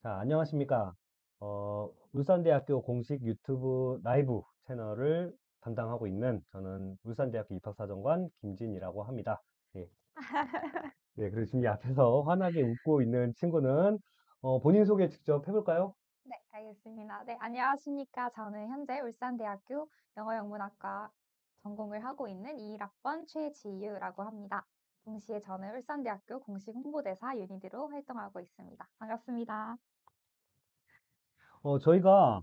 자, 안녕하십니까. 울산대학교 공식 유튜브 라이브 채널을 담당하고 있는 저는 울산대학교 입학사정관 김진이라고 합니다. 예. 네, 그리고 지금 이 앞에서 환하게 웃고 있는 친구는 본인 소개 직접 해볼까요? 네, 알겠습니다. 네, 안녕하십니까. 저는 현재 울산대학교 영어영문학과 전공을 하고 있는 21학번 최지유라고 합니다. 동시에 저는 울산대학교 공식 홍보대사 유니드로 활동하고 있습니다. 반갑습니다. 저희가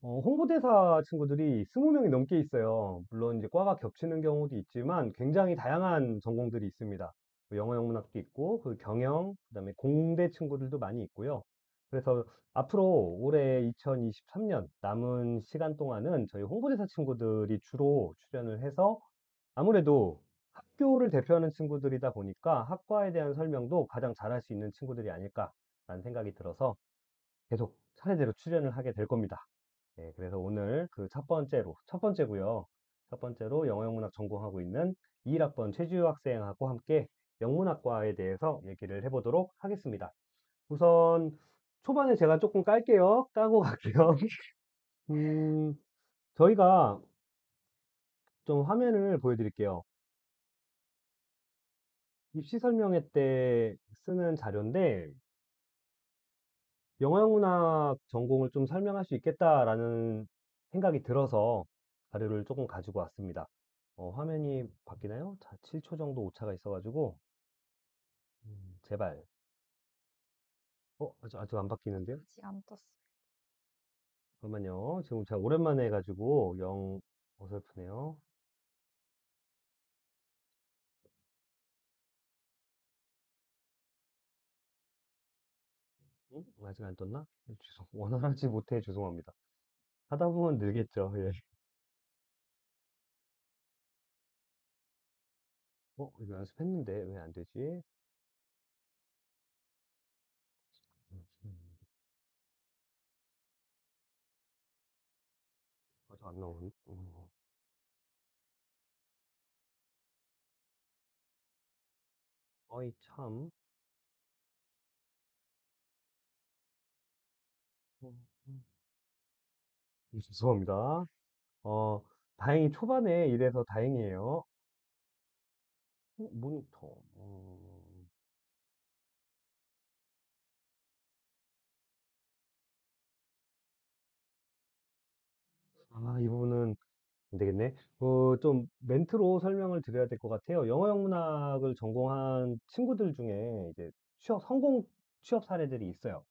홍보대사 친구들이 20명이 넘게 있어요. 물론 이제 과가 겹치는 경우도 있지만 굉장히 다양한 전공들이 있습니다. 뭐 영어 영문학도 있고, 그 경영, 그다음에 공대 친구들도 많이 있고요. 그래서 앞으로 올해 2023년 남은 시간 동안은 저희 홍보대사 친구들이 주로 출연을 해서 아무래도 학교를 대표하는 친구들이다 보니까 학과에 대한 설명도 가장 잘할 수 있는 친구들이 아닐까라는 생각이 들어서 계속 차례대로 출연을 하게 될 겁니다. 네, 그래서 오늘 그 첫 번째고요. 첫 번째로 영어영문학 전공하고 있는 21학번 최지우 학생하고 함께 영문학과에 대해서 얘기를 해보도록 하겠습니다. 우선 초반에 제가 조금 깔게요. 까고 갈게요. 음, 저희가 좀 화면을 보여드릴게요. 입시 설명회 때 쓰는 자료인데 영어영문학 전공을 좀 설명할 수 있겠다라는 생각이 들어서 자료를 조금 가지고 왔습니다. 화면이 바뀌나요? 자, 7초 정도 오차가 있어가지고, 제발. 아직 안 바뀌는데요? 아직 안 떴어요. 잠깐만요. 지금 제가 오랜만에 해가지고, 어설프네요. 아직 안 떴나? 원활하지 못해 죄송합니다. 하다 보면 늘겠죠. 예. 이거 연습했는데 왜 안 되지? 음, 아직 안 나오네. 어이, 참. 음, 죄송합니다. 어, 다행히 초반에 이래서 다행이에요. 모니터. 이 부분은 안 되겠네. 좀 멘트로 설명을 드려야 될 것 같아요. 영어 영문학을 전공한 친구들 중에 이제 성공 취업 사례들이 있어요.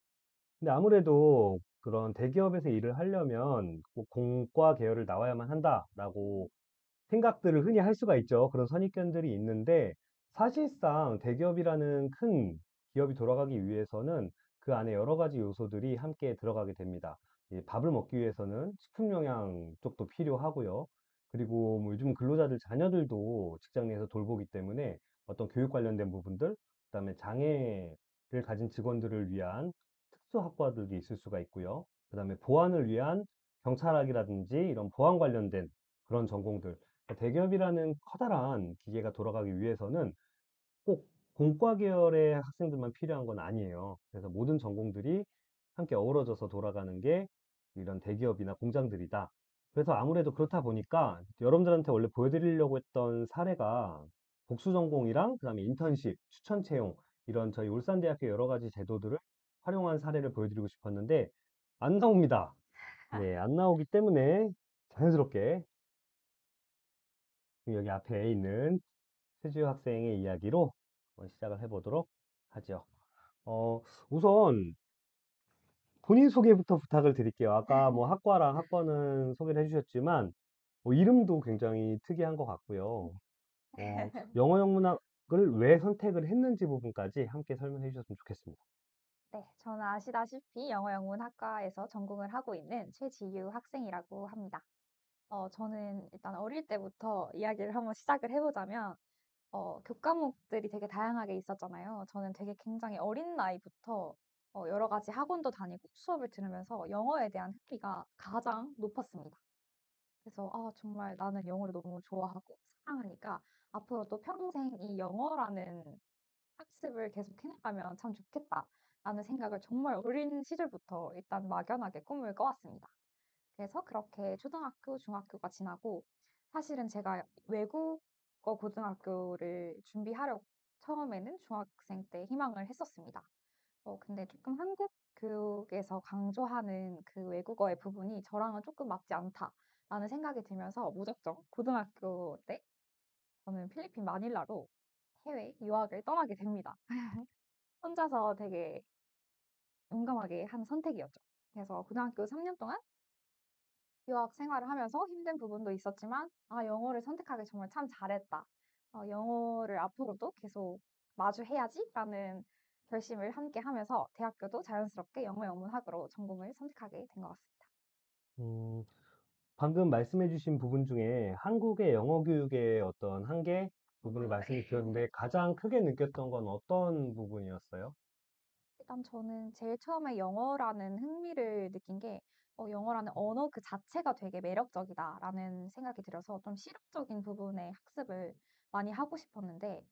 근데 아무래도 그런 대기업에서 일을 하려면 꼭 공과 계열을 나와야만 한다라고 생각들을 흔히 할 수가 있죠. 그런 선입견들이 있는데 사실상 대기업이라는 큰 기업이 돌아가기 위해서는 그 안에 여러 가지 요소들이 함께 들어가게 됩니다. 이 밥을 먹기 위해서는 식품 영양 쪽도 필요하고요. 그리고 뭐 요즘 근로자들 자녀들도 직장 내에서 돌보기 때문에 어떤 교육 관련된 부분들, 그다음에 장애를 가진 직원들을 위한 특수학과들도 있을 수가 있고요. 그다음에 보안을 위한 경찰학이라든지 이런 보안 관련된 그런 전공들, 대기업이라는 커다란 기계가 돌아가기 위해서는 꼭 공과 계열의 학생들만 필요한 건 아니에요. 그래서 모든 전공들이 함께 어우러져서 돌아가는 게 이런 대기업이나 공장들이다. 그래서 아무래도 그렇다 보니까 여러분들한테 원래 보여드리려고 했던 사례가 복수 전공이랑 그다음에 인턴십, 추천 채용 이런 저희 울산대학교 여러 가지 제도들을 활용한 사례를 보여드리고 싶었는데 안 나옵니다. 네, 안 나오기 때문에 자연스럽게 여기 앞에 있는 최지우 학생의 이야기로 한번 시작을 해보도록 하죠. 우선 본인 소개부터 부탁을 드릴게요. 아까 뭐 학과랑 학번은 소개를 해주셨지만 이름도 굉장히 특이한 것 같고요. 영어 영문학을 왜 선택을 했는지 부분까지 함께 설명해 주셨으면 좋겠습니다. 네, 저는 아시다시피 영어영문학과에서 전공을 하고 있는 최지유 학생이라고 합니다. 저는 일단 어릴 때부터 이야기를 한번 시작을 해보자면, 교과목들이 되게 다양하게 있었잖아요. 저는 되게 굉장히 어린 나이부터 여러 가지 학원도 다니고 수업을 들으면서 영어에 대한 흥미가 가장 높았습니다. 그래서 정말 나는 영어를 너무 좋아하고 사랑하니까 앞으로도 평생 이 영어라는 학습을 계속 해나가면 참 좋겠다. 라는 생각을 정말 어린 시절부터 일단 막연하게 꿈을 꿔왔습니다. 그래서 그렇게 초등학교, 중학교가 지나고 사실은 제가 외국어 고등학교를 준비하려고 처음에는 중학생 때 희망을 했었습니다. 근데 조금 한국 교육에서 강조하는 그 외국어의 부분이 저랑은 조금 맞지 않다라는 생각이 들면서 무작정 고등학교 때 저는 필리핀 마닐라로 해외 유학을 떠나게 됩니다. 혼자서 되게 용감하게 한 선택이었죠. 그래서 고등학교 3년 동안 유학 생활을 하면서 힘든 부분도 있었지만, 아, 영어를 선택하기 정말 참 잘했다. 영어를 앞으로도 계속 마주해야지라는 결심을 함께 하면서 대학교도 자연스럽게 영어 영문학으로 전공을 선택하게 된 것 같습니다. 음, 방금 말씀해주신 부분 중에 한국의 영어 교육의 어떤 한계 부분을 말씀해 주셨는데 가장 크게 느꼈던 건 어떤 부분이었어요? 일단 저는 제일 처음에 영어라는 흥미를 느낀 게 영어라는 언어 그 자체가 되게 매력적이다라는 생각이 들어서 좀 실용적인 부분의 학습을 많이 하고 싶었는데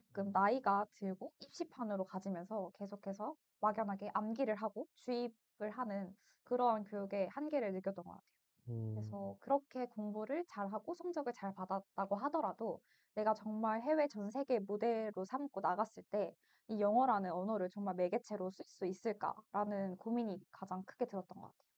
조금 나이가 들고 입시판으로 가지면서 계속해서 막연하게 암기를 하고 주입을 하는 그러한 교육의 한계를 느꼈던 것 같아요. 음, 그래서 그렇게 공부를 잘하고 성적을 잘 받았다고 하더라도 내가 정말 해외 전 세계 무대로 삼고 나갔을 때 이 영어라는 언어를 정말 매개체로 쓸 수 있을까라는 고민이 가장 크게 들었던 것 같아요.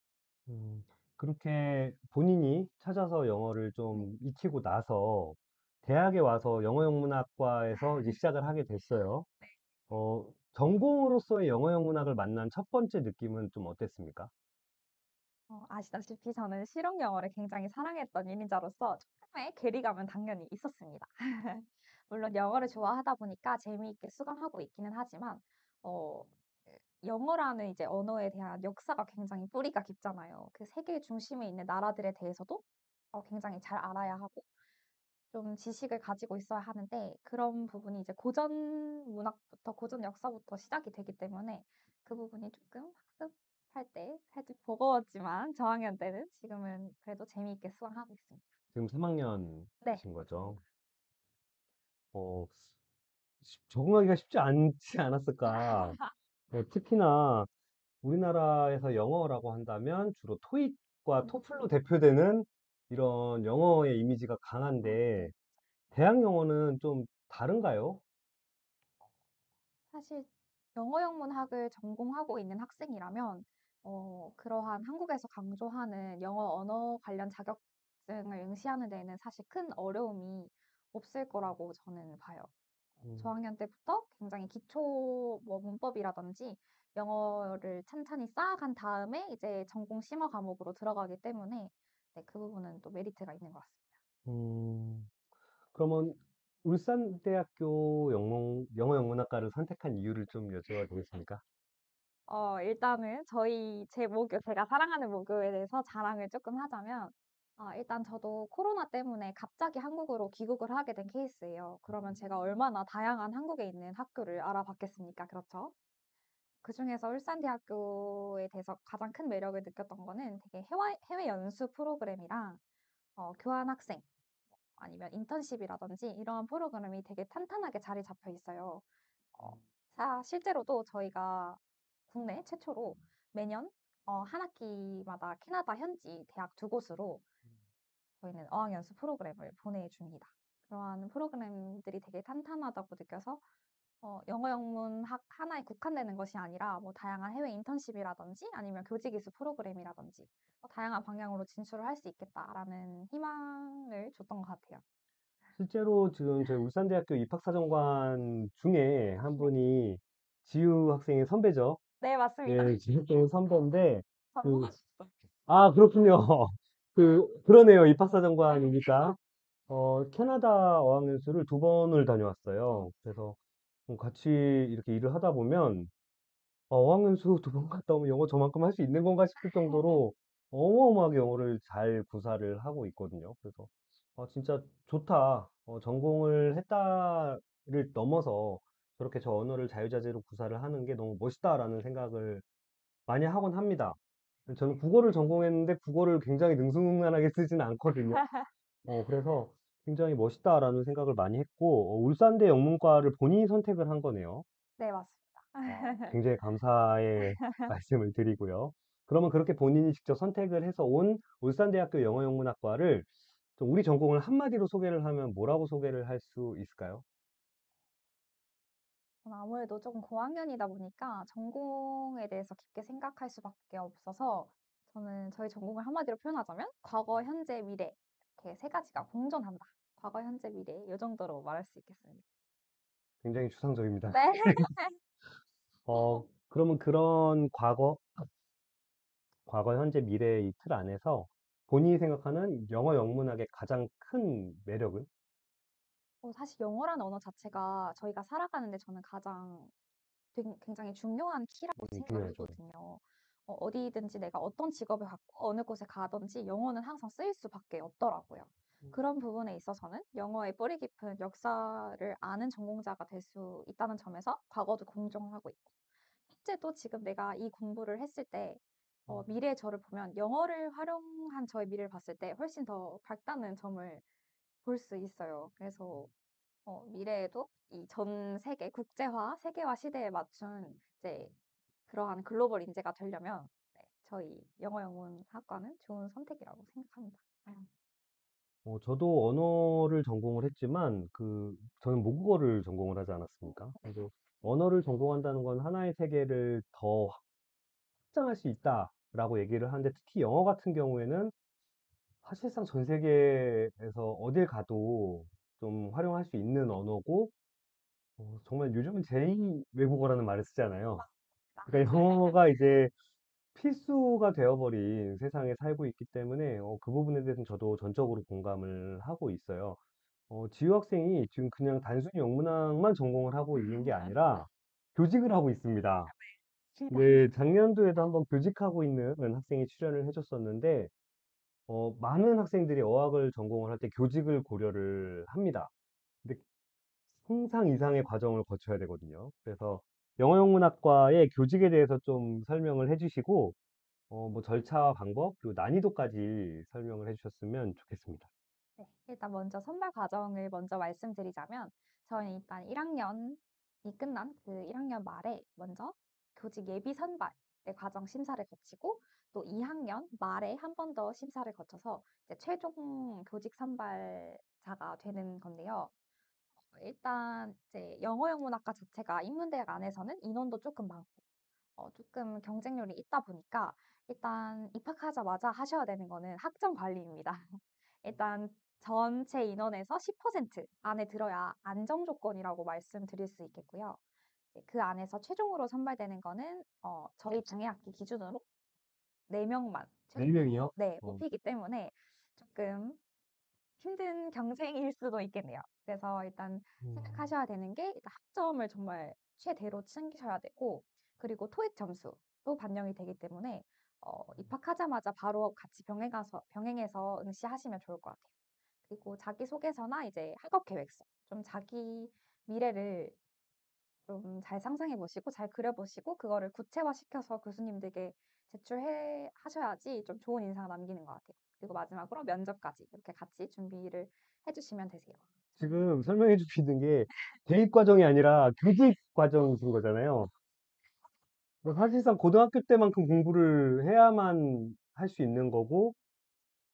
음, 그렇게 본인이 찾아서 영어를 네. 좀 익히고 나서 대학에 와서 영어영문학과에서 이제 시작을 하게 됐어요. 전공으로서의 영어영문학을 만난 첫 번째 느낌은 좀 어땠습니까? 아시다시피 저는 실용 영어를 굉장히 사랑했던 일인자로서 처음에 괴리감은 당연히 있었습니다. 물론 영어를 좋아하다 보니까 재미있게 수강하고 있기는 하지만 어, 그 영어라는 이제 언어에 대한 역사가 굉장히 뿌리가 깊잖아요. 그 세계 중심에 있는 나라들에 대해서도 굉장히 잘 알아야 하고 좀 지식을 가지고 있어야 하는데 그런 부분이 이제 고전 문학부터 고전 역사부터 시작이 되기 때문에 그 부분이 조금 학습할 때 살짝 버거웠지만 저학년 때는 지금은 그래도 재미있게 수강하고 있습니다. 지금 네, 3학년이신 거죠. 맞습니다. 어, 적응하기가 쉽지 않지 않았을까. 특히나 우리나라에서 영어라고 한다면 주로 토익과 토플로 대표되는 이런 영어의 이미지가 강한데 네. 대학 영어는 좀 다른가요? 사실 영어 영문학을 전공하고 있는 학생이라면 그러한 한국에서 강조하는 영어 언어 관련 자격증을 응시하는 데에는 사실 큰 어려움이 없을 거라고 저는 봐요. 음, 저학년 때부터 굉장히 기초 뭐 문법이라든지 영어를 찬찬히 쌓아간 다음에 이제 전공 심화 과목으로 들어가기 때문에 네, 그 부분은 또 메리트가 있는 것 같습니다. 음, 그러면 울산대학교 영어영문학과를 선택한 이유를 좀 여쭤봐도 되겠습니까? 일단은 제 모교, 제가 사랑하는 모교에 대해서 자랑을 조금 하자면, 일단 저도 코로나 때문에 갑자기 한국으로 귀국을 하게 된 케이스예요. 그러면 제가 얼마나 다양한 한국에 있는 학교를 알아봤겠습니까? 그렇죠? 그중에서 울산대학교에 대해서 가장 큰 매력을 느꼈던 거는 되게 해외 연수 프로그램이랑 교환학생 아니면 인턴십이라든지 이러한 프로그램이 되게 탄탄하게 자리 잡혀 있어요. 어, 실제로도 저희가 국내 최초로 매년 한 학기마다 캐나다 현지 대학 두 곳으로 저희는 어학연수 프로그램을 보내줍니다. 그러한 프로그램들이 되게 탄탄하다고 느껴서 영어 영문학 하나에 국한되는 것이 아니라 뭐 다양한 해외 인턴십이라든지 아니면 교직이수 프로그램이라든지 다양한 방향으로 진출을 할 수 있겠다라는 희망을 줬던 것 같아요. 실제로 지금 저희 울산대학교 입학사정관 중에 한 네, 분이 지우 학생의 선배죠. 네, 맞습니다. 예, 지우 학생의 선배인데, 그, 전공하셨어. 아, 그렇군요. 그러네요. 입학사정관이니까. 캐나다 어학연수를 두 번을 다녀왔어요. 그래서 같이 이렇게 일을 하다 보면, 어학연수 두 번 갔다 오면 영어 저만큼 할 수 있는 건가 싶을 정도로 어마어마하게 영어를 잘 구사를 하고 있거든요. 그래서, 진짜 좋다. 전공을 했다를 넘어서 저렇게 저 언어를 자유자재로 구사를 하는 게 너무 멋있다라는 생각을 많이 하곤 합니다. 저는 국어를 전공했는데 국어를 굉장히 능수능란하게 쓰지는 않거든요. 그래서 굉장히 멋있다라는 생각을 많이 했고, 울산대 영문과를 본인이 선택을 한 거네요. 네, 맞습니다. 굉장히 감사의 말씀을 드리고요. 그러면 그렇게 본인이 직접 선택을 해서 온 울산대학교 영어영문학과를 좀 우리 전공을 한마디로 소개를 하면 뭐라고 소개를 할 수 있을까요? 저는 아무래도 조금 고학년이다 보니까 전공에 대해서 깊게 생각할 수밖에 없어서 저는 저희 전공을 한마디로 표현하자면 과거, 현재, 미래 이렇게 세 가지가 공존한다. 과거, 현재, 미래 이 정도로 말할 수 있겠습니다. 굉장히 추상적입니다. 네. 그러면 그런 과거, 현재, 미래의 이 틀 안에서 본인이 생각하는 영어 영문학의 가장 큰 매력은 사실 영어라는 언어 자체가 저희가 살아가는데 저는 가장 굉장히 중요한 키라고 생각을 중요하죠. 하거든요. 어디든지 내가 어떤 직업을 갖고 어느 곳에 가든지 영어는 항상 쓰일 수밖에 없더라고요. 그런 부분에 있어서는 영어의 뿌리 깊은 역사를 아는 전공자가 될 수 있다는 점에서 과거도 공정하고 있고, 현재도 지금 내가 이 공부를 했을 때, 미래의 저를 보면 영어를 활용한 저의 미래를 봤을 때 훨씬 더 밝다는 점을 볼 수 있어요. 그래서 미래에도 이 전 세계, 국제화, 세계화 시대에 맞춘 이제 그러한 글로벌 인재가 되려면 네, 저희 영어영문학과는 좋은 선택이라고 생각합니다. 저도 언어를 전공을 했지만, 저는 모국어를 전공을 하지 않았습니까? 네. 그래서 언어를 전공한다는 건 하나의 세계를 더 확장할 수 있다라고 얘기를 하는데, 특히 영어 같은 경우에는 사실상 전 세계에서 어딜 가도 좀 활용할 수 있는 언어고, 정말 요즘은 제2 외국어라는 말을 쓰잖아요. 그러니까 영어가 이제 필수가 되어버린 세상에 살고 있기 때문에 그 부분에 대해서는 저도 전적으로 공감을 하고 있어요. 지유 학생이 지금 그냥 단순히 영문학만 전공을 하고 있는 게 아니라 교직을 하고 있습니다. 맞습니다. 네, 작년도에도 한번 교직하고 있는 학생이 출연을 해줬었는데, 많은 학생들이 어학을 전공을 할 때 교직을 고려를 합니다. 근데 상상 이상의 과정을 거쳐야 되거든요. 그래서 영어영문학과의 교직에 대해서 좀 설명을 해주시고, 뭐 절차와 방법, 그리고 난이도까지 설명을 해주셨으면 좋겠습니다. 네, 일단 먼저 선발 과정을 먼저 말씀드리자면 저는 일단 1학년이 끝난 그 1학년 말에 먼저 교직 예비 선발의 과정 심사를 거치고 또 2학년 말에 한 번 더 심사를 거쳐서 이제 최종 교직 선발자가 되는 건데요. 일단 이제 영어영문학과 자체가 인문대학 안에서는 인원도 조금 많고 조금 경쟁률이 있다 보니까 일단 입학하자마자 하셔야 되는 거는 학점 관리입니다. 일단 전체 인원에서 10% 안에 들어야 안정 조건이라고 말씀드릴 수 있겠고요. 이제 그 안에서 최종으로 선발되는 거는 저희 장애학기 기준으로 4명만 네 명이요? 네, 어, 뽑히기 때문에 조금 힘든 경쟁일 수도 있겠네요. 그래서 일단 음, 생각하셔야 되는 게 일단 학점을 정말 최대로 챙기셔야 되고 그리고 토익 점수도 반영이 되기 때문에 입학하자마자 바로 같이 병행해서 응시하시면 좋을 것 같아요. 그리고 자기소개서나 이제 학업 계획서, 좀 자기 미래를 좀 잘 상상해 보시고 잘 그려 보시고 그거를 구체화시켜서 교수님들께 제출해 하셔야지 좀 좋은 인상을 남기는 것 같아요. 그리고 마지막으로 면접까지 이렇게 같이 준비를 해 주시면 되세요. 지금 설명해 주시는 게 대입 과정이 아니라 교직 과정이신 거잖아요. 뭐 사실상 고등학교 때만큼 공부를 해야만 할 수 있는 거고,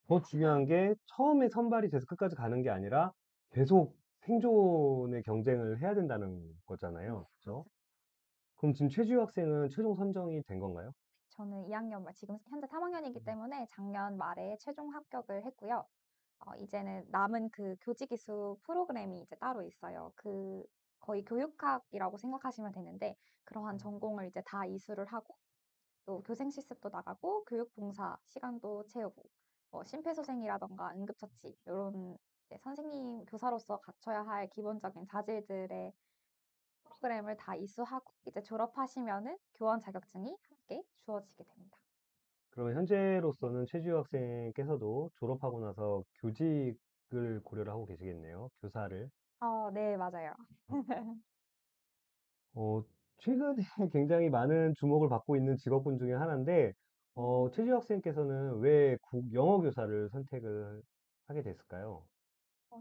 더 중요한 게 처음에 선발이 돼서 끝까지 가는 게 아니라 계속 생존의 경쟁을 해야 된다는 네, 거잖아요. 그렇죠? 맞아요. 그럼 지금 최지우 학생은 최종 선정이 된 건가요? 저는 2학년 말, 지금 현재 3학년이기 때문에 작년 말에 최종 합격을 했고요. 이제는 남은 그 교직이수 프로그램이 이제 따로 있어요. 거의 교육학이라고 생각하시면 되는데, 그러한 전공을 이제 다 이수를 하고, 또 교생 실습도 나가고, 교육봉사 시간도 채우고, 심폐소생이라던가 응급처치, 이런 선생님, 교사로서 갖춰야 할 기본적인 자질들의 프로그램을 다 이수하고, 이제 졸업하시면은 교원 자격증이 함께 주어지게 됩니다. 그러면 현재로서는 최지우 학생께서도 졸업하고 나서 교직을 고려를 하고 계시겠네요. 교사를. 네, 맞아요. 어, 최근에 굉장히 많은 주목을 받고 있는 직업군 중에 하나인데, 최지우 학생께서는 왜 영어 교사를 선택을 하게 됐을까요?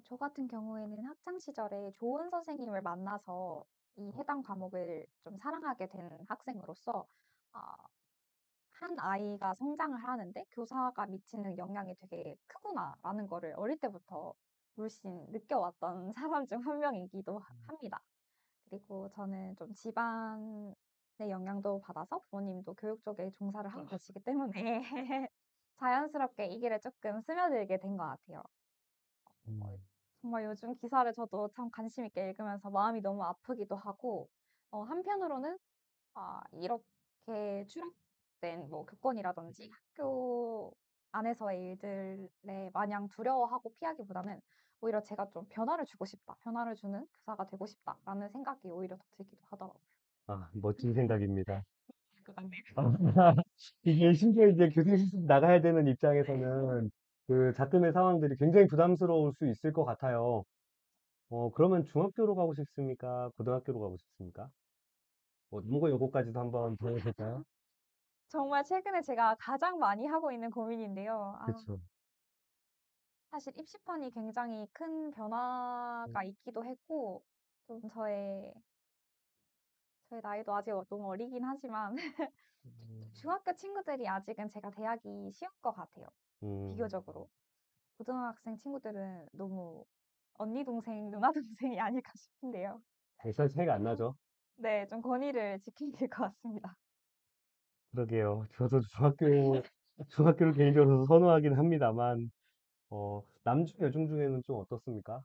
저 같은 경우에는 학창 시절에 좋은 선생님을 만나서 이 해당 과목을 좀 사랑하게 된 학생으로서 아, 한 아이가 성장을 하는데 교사가 미치는 영향이 되게 크구나라는 거를 어릴 때부터 물씬 느껴왔던 사람 중 한 명이기도 합니다. 그리고 저는 좀 집안의 영향도 받아서 부모님도 교육 쪽에 종사를 하고 계시기 때문에 자연스럽게 이 길에 조금 스며들게 된 것 같아요. 어, 음. 정말 요즘 기사를 저도 참 관심 있게 읽으면서 마음이 너무 아프기도 하고, 한편으로는 이렇게 추락된 뭐 교권이라든지 학교 안에서의 일들에 마냥 두려워하고 피하기보다는 오히려 제가 좀 변화를 주고 싶다, 변화를 주는 교사가 되고 싶다라는 생각이 오히려 더 들기도 하더라고요. 아, 멋진 생각입니다. 그 같네요. 이게 심지어 이제 교생 실습 나가야 되는 입장에서는 그 작금의 상황들이 굉장히 부담스러울 수 있을 것 같아요. 그러면 중학교로 가고 싶습니까? 고등학교로 가고 싶습니까? 농구 요거까지도 한번 보여볼까요? 정말 최근에 제가 가장 많이 하고 있는 고민인데요. 그쵸. 사실 입시판이 굉장히 큰 변화가 있기도 했고, 좀 저의 나이도 아직 너무 어리긴 하지만, 중학교 친구들이 아직은 제가 대하기 쉬운 것 같아요. 음, 비교적으로. 고등학생 친구들은 너무 언니 동생, 누나 동생이 아닐까 싶은데요. 사실 차이가 안 좀, 나죠. 네, 좀 권위를 지켜야 될 것 같습니다. 그러게요. 저도 중학교를 개인적으로 선호하긴 합니다만, 남중, 여중 중에는 좀 어떻습니까?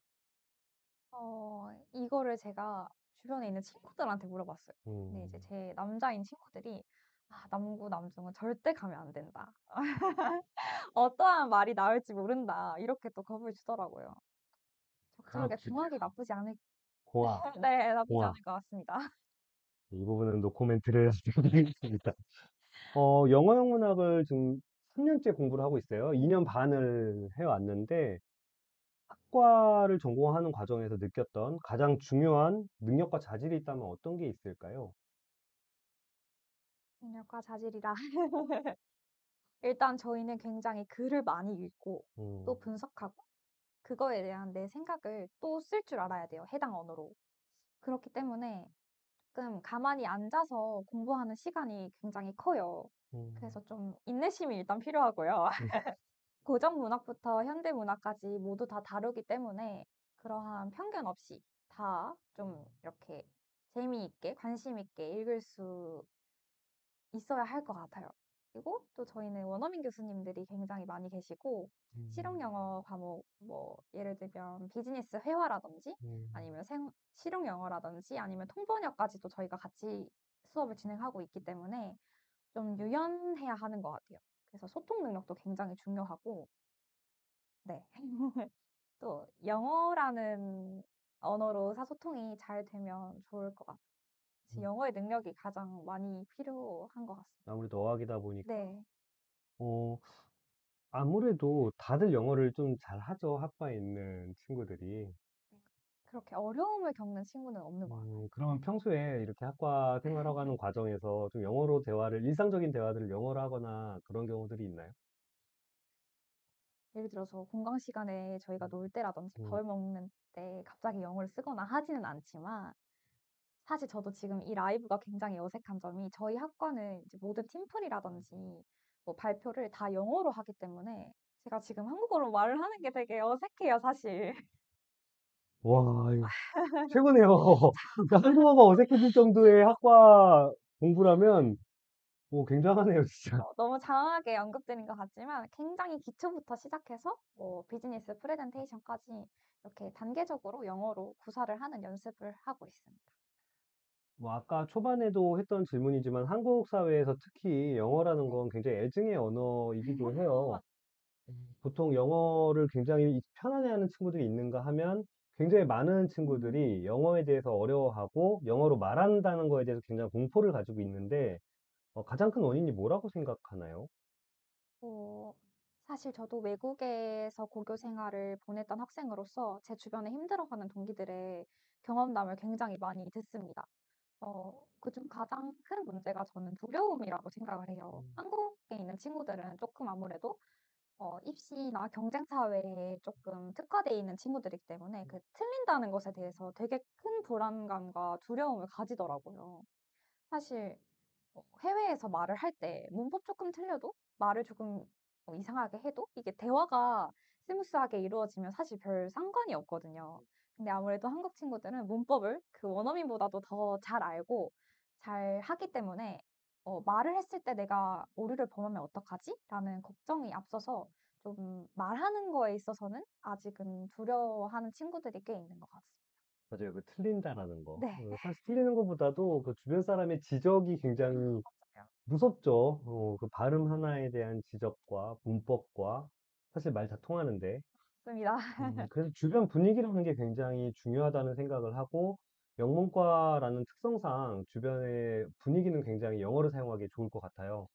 이거를 제가 주변에 있는 친구들한테 물어봤어요. 근데 이제 음, 제 남자인 친구들이, 남구, 남중은 절대 가면 안 된다. 어떠한 말이 나올지 모른다. 이렇게 또 겁을 주더라고요. 적절하게 중하기 나쁘지 않을, 공학, 네, 나쁘지 공학. 않을 것 같습니다. 이 부분은 노코멘트를 드리겠습니다. 영어 영문학을 지금 3년째 공부를 하고 있어요. 2년 반을 해왔는데, 학과를 전공하는 과정에서 느꼈던 가장 중요한 능력과 자질이 있다면 어떤 게 있을까요? 능력과 자질이라. 일단 저희는 굉장히 글을 많이 읽고 음, 또 분석하고 그거에 대한 내 생각을 또 쓸 줄 알아야 돼요. 해당 언어로. 그렇기 때문에 조금 가만히 앉아서 공부하는 시간이 굉장히 커요. 음, 그래서 좀 인내심이 일단 필요하고요. 음, 고전 문학부터 현대 문학까지 모두 다 다루기 때문에 그러한 편견 없이 다 좀 이렇게 재미있게 관심 있게 읽을 수 있어야 할 것 같아요. 그리고 또 저희는 원어민 교수님들이 굉장히 많이 계시고 실용 음, 영어 과목 뭐 예를 들면 비즈니스 회화라든지 음. 아니면 실용 영어라든지 아니면 통번역까지도 저희가 같이 수업을 진행하고 있기 때문에 좀 유연해야 하는 것 같아요. 그래서 소통 능력도 굉장히 중요하고 네. 또 영어라는 언어로 의사소통이 잘 되면 좋을 것 같아요. 영어의 능력이 가장 많이 필요한 것 같습니다. 아무래도 어학이다 보니까, 네. 어, 아무래도 다들 영어를 좀 잘하죠. 학과에 있는 친구들이. 네. 그렇게 어려움을 겪는 친구는 없는 것 같아요. 그러면 평소에 이렇게 학과 생활하고 하는 과정에서 좀 영어로 일상적인 대화들을 영어로 하거나 그런 경우들이 있나요? 예를 들어서 공강 시간에 저희가 놀 때라든지 음, 밥을 먹는 때 갑자기 영어를 쓰거나 하지는 않지만 사실 저도 지금 이 라이브가 굉장히 어색한 점이 저희 학과는 이제 모든 팀플이라든지 뭐 발표를 다 영어로 하기 때문에 제가 지금 한국어로 말을 하는 게 되게 어색해요, 사실. 와, 이거 최고네요. 그러니까 한국어가 어색해질 정도의 학과 공부라면, 굉장하네요, 진짜. 너무 장황하게 언급드린 것 같지만 굉장히 기초부터 시작해서 뭐 비즈니스 프레젠테이션까지 이렇게 단계적으로 영어로 구사를 하는 연습을 하고 있습니다. 뭐 아까 초반에도 했던 질문이지만 한국 사회에서 특히 영어라는 네. 건 굉장히 애증의 언어이기도 해요. 보통 영어를 굉장히 편안해하는 친구들이 있는가 하면 굉장히 많은 음. 친구들이 영어에 대해서 어려워하고 영어로 말한다는 거에 대해서 굉장히 공포를 가지고 있는데 가장 큰 원인이 뭐라고 생각하나요? 어, 사실 저도 외국에서 고교 생활을 보냈던 학생으로서 제 주변에 힘들어하는 동기들의 경험담을 굉장히 많이 듣습니다. 그중 가장 큰 문제가 저는 두려움이라고 생각을 해요. 한국에 있는 친구들은 조금 아무래도 입시나 경쟁 사회에 조금 특화돼 있는 친구들이기 때문에 그 틀린다는 것에 대해서 되게 큰 불안감과 두려움을 가지더라고요. 사실 해외에서 말을 할 때 문법 조금 틀려도 말을 조금 이상하게 해도 이게 대화가 스무스하게 이루어지면 사실 별 상관이 없거든요. 근데 아무래도 한국 친구들은 문법을 그 원어민보다도 더 잘 알고 잘 하기 때문에 말을 했을 때 '내가 오류를 범하면 어떡하지?' 라는 걱정이 앞서서 좀 말하는 거에 있어서는 아직은 두려워하는 친구들이 꽤 있는 것 같습니다. 맞아요. 그 틀린다라는 거. 네. 사실 틀리는 것보다도 그 주변 사람의 지적이 굉장히 맞아요. 무섭죠. 그 발음 하나에 대한 지적과 문법과 사실 말 다 통하는데. 맞습니다. 그래서 주변 분위기라는 게 굉장히 중요하다는 생각을 하고, 영문과라는 특성상 주변의 분위기는 굉장히 영어를 사용하기 좋을 것 같아요.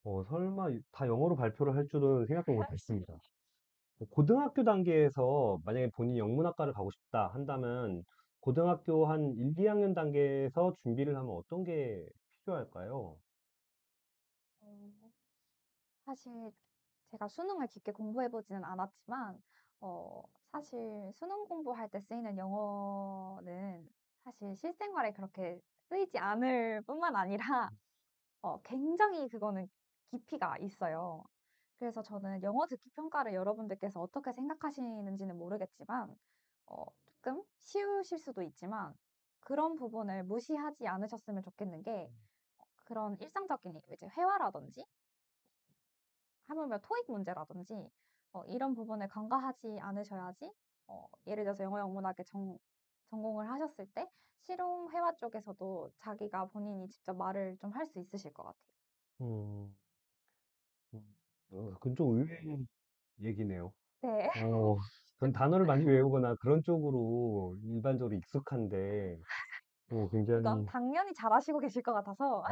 설마 다 영어로 발표를 할 줄은 생각도 못했습니다. 고등학교 단계에서 만약에 본인이 영문학과를 가고 싶다 한다면, 고등학교 한 1, 2학년 단계에서 준비를 하면 어떤 게 필요할까요? 어 사실 제가 수능을 깊게 공부해 보지는 않았지만 사실 수능 공부할 때 쓰이는 영어는 사실 실생활에 그렇게 쓰이지 않을 뿐만 아니라 굉장히 그거는 깊이가 있어요. 그래서 저는 영어 듣기 평가를 여러분들께서 어떻게 생각하시는지는 모르겠지만 쪼끔 쉬우실 수도 있지만 그런 부분을 무시하지 않으셨으면 좋겠는 게 그런 일상적인 이제 회화라든지 하물며 토익 문제라든지 이런 부분을 간과하지 않으셔야지 예를 들어서 영어 영문학을 전공을 하셨을 때 실용 회화 쪽에서도 자기가 본인이 직접 말을 좀 할 수 있으실 것 같아요. 음, 음. 그건 좀 의외의 얘기네요. 네. 어, 전 단어를 많이 외우거나 그런 쪽으로 일반적으로 익숙한데, 이건 굉장히, 당연히 잘하시고 계실 것 같아서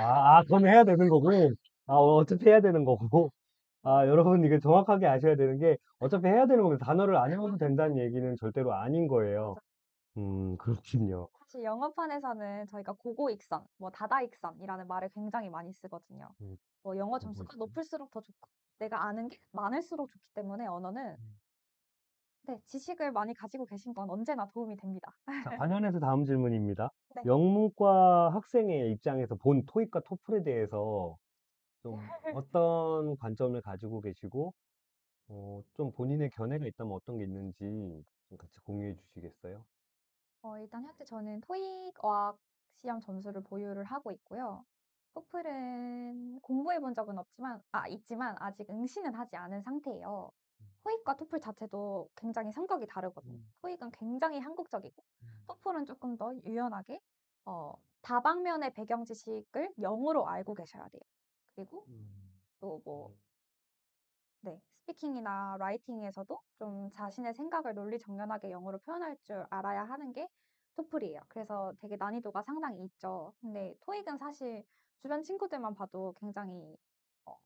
그건 해야 되는 거고, 어차피 해야 되는 거고, 어 여러분 이게 정확하게 아셔야 되는 게, 어차피 해야 되는 겁니다. 단어를 안 외워도 된다는 얘기는 절대로 아닌 거예요. 맞아. 그렇군요. 사실 영어판에서는 저희가 고고익선, 뭐 다다익선이라는 말을 굉장히 많이 쓰거든요. 음, 영어 보고 점수가 있어요. 높을수록 더 좋고 내가 아는 게 많을수록 좋기 때문에 언어는 음. 네, 지식을 많이 가지고 계신 건 언제나 도움이 됩니다. 자, 관련해서 다음 질문입니다. 네. 영문과 학생의 입장에서 본 토익과 토플에 대해서 좀 어떤 관점을 가지고 계시고, 좀 본인의 견해가 있다면 어떤 게 있는지 좀 같이 공유해 주시겠어요? 일단 현재 저는 토익 어학 시험 점수를 보유를 하고 있고요. 토플은 공부해 본 적은 있지만 아직 응시는 하지 않은 상태예요. 토익과 토플 자체도 굉장히 성격이 다르거든요. 음, 토익은 굉장히 한국적이고 음, 토플은 조금 더 유연하게 다방면의 배경 지식을 영어로 알고 계셔야 돼요. 그리고 음, 또 뭐 음, 네. 스피킹이나 라이팅에서도 좀 자신의 생각을 논리정연하게 영어로 표현할 줄 알아야 하는 게 토플이에요. 그래서 되게 난이도가 상당히 있죠. 근데 토익은 사실 주변 친구들만 봐도 굉장히 어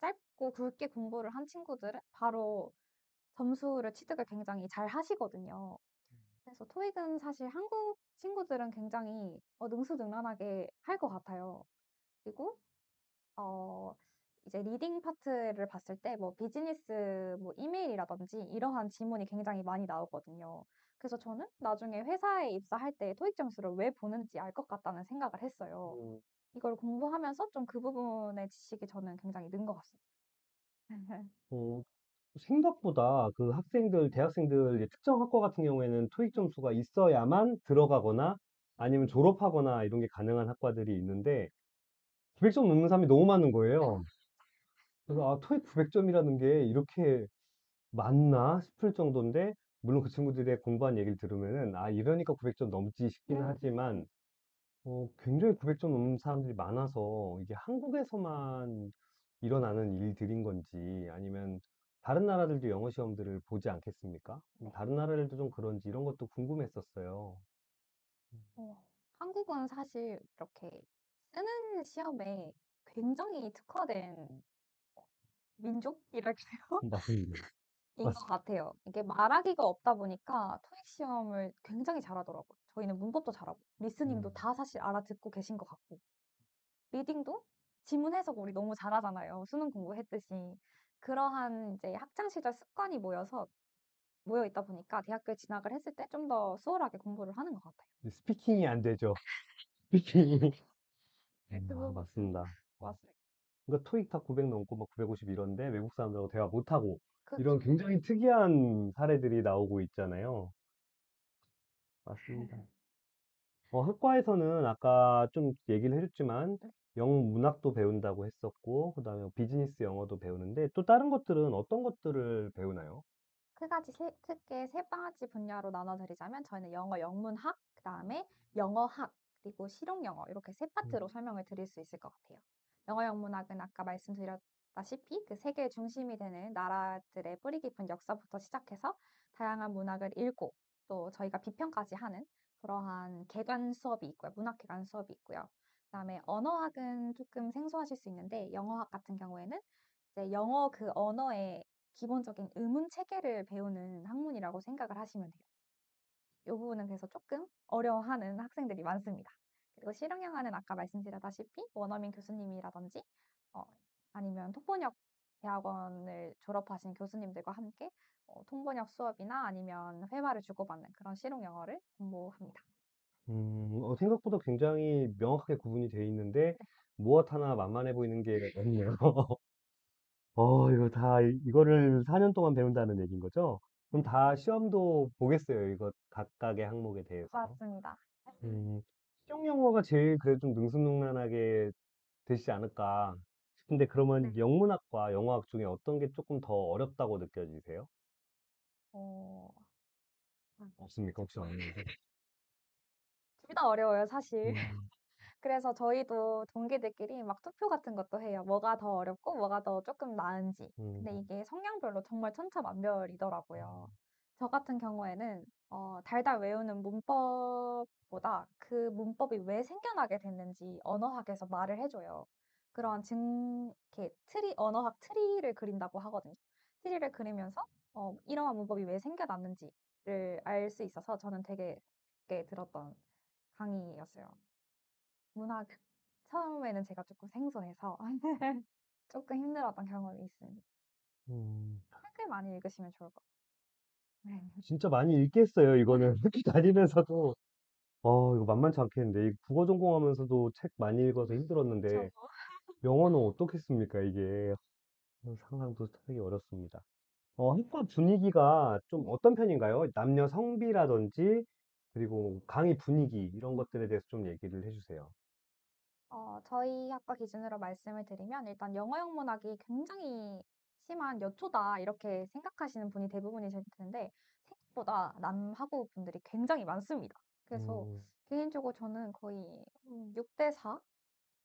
짧고 굵게 공부를 한 친구들은 바로 점수를 취득을 굉장히 잘 하시거든요. 그래서 토익은 사실 한국 친구들은 굉장히 능수능란하게 할 것 같아요. 그리고 어 이제 리딩 파트를 봤을 때 뭐 비즈니스 뭐 이메일이라든지 이러한 지문이 굉장히 많이 나오거든요. 그래서 저는 나중에 회사에 입사할 때 토익 점수를 왜 보는지 알 것 같다는 생각을 했어요. 음. 이걸 공부하면서 좀 그 부분의 지식이 저는 굉장히 는 것 같습니다. 어, 생각보다 그 학생들, 대학생들, 이제 특정 학과 같은 경우에는 토익 네. 점수가 있어야만 들어가거나 아니면 졸업하거나 이런 게 가능한 학과들이 있는데, 900점 넘는 사람이 너무 많은 거예요. 그래서 토익 900점이라는 게 이렇게 맞나 싶을 정도인데, 물론 그 친구들의 공부한 얘기를 들으면은 이러니까 900점 넘지 싶기는 하지만, 굉장히 900점 넘는 사람들이 많아서 이게 한국에서만 일어나는 일들인 건지, 아니면 다른 나라들도 영어 시험들을 보지 않겠습니까? 네. 다른 나라들도 좀 그런지 이런 것도 궁금했었어요. 어 한국은 사실 이렇게 쓰는 시험에 굉장히 특화된 민족이랄까요? 맞습니다. 인 것 맞습니다. 같아요. 이게 말하기가 없다 보니까 토익 시험을 굉장히 잘하더라고요. 저희는 문법도 잘하고 리스닝도 음, 다 사실 알아듣고 계신 것 같고 리딩도 지문 해석 우리 너무 잘하잖아요, 수능 공부했듯이. 그러한 이제 학창 시절 습관이 모여 있다 보니까 대학교에 진학을 했을 때 좀 더 수월하게 공부를 하는 것 같아요. 스피킹이 안 되죠. 스피킹이. 네, 그 부분 맞습니다. 맞습니다. 그러니까 토익 다 900 넘고 막 950 이런데 외국 사람들하고 대화 못하고 이런 그쵸. 굉장히 특이한 사례들이 나오고 있잖아요. 맞습니다. 학과에서는 아까 좀 얘기를 해줬지만 네. 영문학도 배운다고 했었고, 그다음에 비즈니스 영어도 배우는데 또 다른 것들은 어떤 것들을 배우나요? 크게 세 가지 분야로 나눠드리자면 저희는 영어 영문학, 그다음에 영어학, 그리고 실용영어 이렇게 세 음, 파트로 설명을 드릴 수 있을 것 같아요. 영어 영문학은 아까 말씀드렸다시피 그 세계의 중심이 되는 나라들의 뿌리 깊은 역사부터 시작해서 다양한 문학을 읽고 또 저희가 비평까지 하는 그러한 개관 수업이 있고요. 문학 개관 수업이 있고요. 그다음에 언어학은 조금 생소하실 수 있는데 영어학 같은 경우에는 이제 영어 그 언어의 기본적인 의문 체계를 배우는 학문이라고 생각을 하시면 돼요. 이 부분은 그래서 조금 어려워하는 학생들이 많습니다. 그리고 실용영어는 아까 말씀드렸다시피 원어민 교수님이라든지 어, 아니면 통번역 대학원을 졸업하신 교수님들과 함께 통번역 수업이나 아니면 회화를 주고받는 그런 실용영어를 공부합니다. 생각보다 굉장히 명확하게 구분이 돼 있는데 무엇 하나 만만해 보이는 게 없네요. 이거 다 이거를 4년 동안 배운다는 얘기인 거죠? 그럼 네, 다 시험도 보겠어요, 이거 각각의 항목에 대해서. 맞습니다. 음, 실용 영어가 제일 그래도 좀 능수능란하게 되시지 않을까 싶은데 네. 그러면 영문학과 영어학 중에 어떤 게 조금 더 어렵다고 느껴지세요? 어, 없습니까? 혹시 없는지? 둘 다 어려워요, 사실. 음, 그래서 저희도 동기들끼리 막 투표 같은 것도 해요. 뭐가 더 어렵고 뭐가 더 조금 나은지. 음, 근데 이게 성향별로 정말 천차만별이더라고요. 저 같은 경우에는 달달 외우는 문법보다 그 문법이 왜 생겨나게 됐는지 언어학에서 말을 해줘요. 그런 이렇게 언어학 트리를 그린다고 하거든요. 트리를 그리면서 이러한 문법이 왜 생겨났는지를 알 수 있어서 저는 되게 깊게 들었던 강의였어요. 문학 처음에는 제가 조금 생소해서 조금 힘들었던 경험이 있습니다. 음. 책을 많이 읽으시면 좋을 것 같아요. 네. 진짜 많이 읽겠어요, 이거는. 학교 다니면서도. 이거 만만치 않겠는데. 이 국어 전공하면서도 책 많이 읽어서 저 힘들었는데, 영어는 어떻겠습니까, 이게. 상상도 하기 어렵습니다. 학과 분위기가 좀 어떤 편인가요? 남녀 성비라든지, 그리고 강의 분위기, 이런 것들에 대해서 좀 얘기를 해주세요. 저희 학과 기준으로 말씀을 드리면 일단 영어 영문학이 굉장히 심한 여초다 이렇게 생각하시는 분이 대부분이실 텐데 생각보다 남학우 분들이 굉장히 많습니다. 그래서 음, 개인적으로 저는 거의 6대 4